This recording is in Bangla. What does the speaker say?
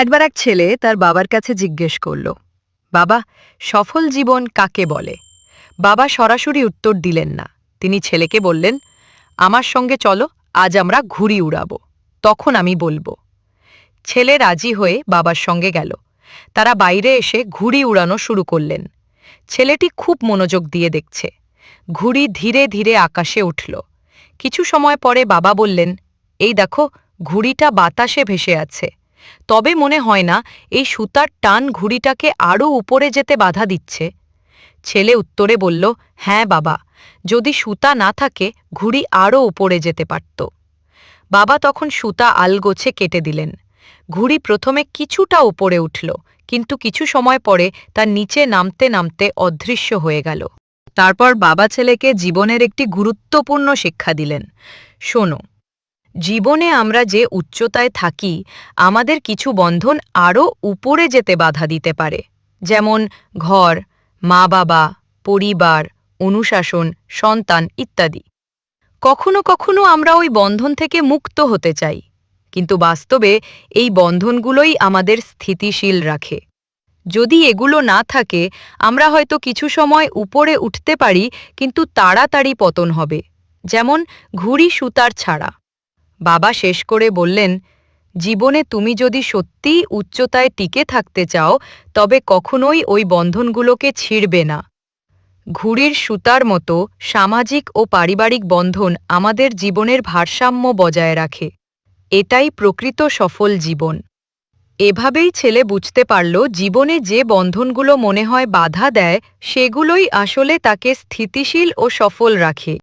একবার এক ছেলে তার বাবার কাছে জিজ্ঞেস করল, বাবা, সফল জীবন কাকে বলে? বাবা সরাসরি উত্তর দিলেন না। তিনি ছেলেকে বললেন, আমার সঙ্গে চলো, আজ আমরা ঘুড়ি উড়াবো, তখন আমি বলবো। ছেলে রাজি হয়ে বাবার সঙ্গে গেল। তারা বাইরে এসে ঘুড়ি উড়ানো শুরু করলেন। ছেলেটি খুব মনোযোগ দিয়ে দেখছে। ঘুড়ি ধীরে ধীরে আকাশে উঠল। কিছু সময় পরে বাবা বললেন, এই দেখো, ঘুড়িটা বাতাসে ভেসে আছে। তবে মনে হয় না এই সুতার টান ঘুড়িটাকে আরও উপরে যেতে বাধা দিচ্ছে? ছেলে উত্তরে বলল, হ্যাঁ বাবা, যদি সুতা না থাকে ঘুড়ি আরও উপরে যেতে পারত। বাবা তখন সুতা আলগোছে কেটে দিলেন। ঘুড়ি প্রথমে কিছুটা উপরে উঠল, কিন্তু কিছু সময় পরে তার নিচে নামতে নামতে অদৃশ্য হয়ে গেল। তারপর বাবা ছেলেকে জীবনের একটি গুরুত্বপূর্ণ শিক্ষা দিলেন। শোনো, জীবনে আমরা যে উচ্চতায় থাকি, আমাদের কিছু বন্ধন আরও উপরে যেতে বাধা দিতে পারে, যেমন ঘর, মা বাবা, পরিবার, অনুশাসন, সন্তান ইত্যাদি। কখনো কখনো আমরা ওই বন্ধন থেকে মুক্ত হতে চাই, কিন্তু বাস্তবে এই বন্ধনগুলোই আমাদের স্থিতিশীল রাখে। যদি এগুলো না থাকে, আমরা হয়তো কিছু সময় উপরে উঠতে পারি, কিন্তু তাড়াতাড়ি পতন হবে, যেমন ঘুড়ি সুতার ছাড়া। বাবা শেষ করে বললেন, জীবনে তুমি যদি সত্যিই উচ্চতায় টিকে থাকতে চাও, তবে কখনোই ওই বন্ধনগুলোকে ছিঁড়বে না। ঘুড়ির সুতার মতো সামাজিক ও পারিবারিক বন্ধন আমাদের জীবনের ভারসাম্য বজায় রাখে। এটাই প্রকৃত সফল জীবন। এভাবেই ছেলে বুঝতে পারল, জীবনে যে বন্ধনগুলো মনে হয় বাধা দেয়, সেগুলোই আসলে তাকে স্থিতিশীল ও সফল রাখে।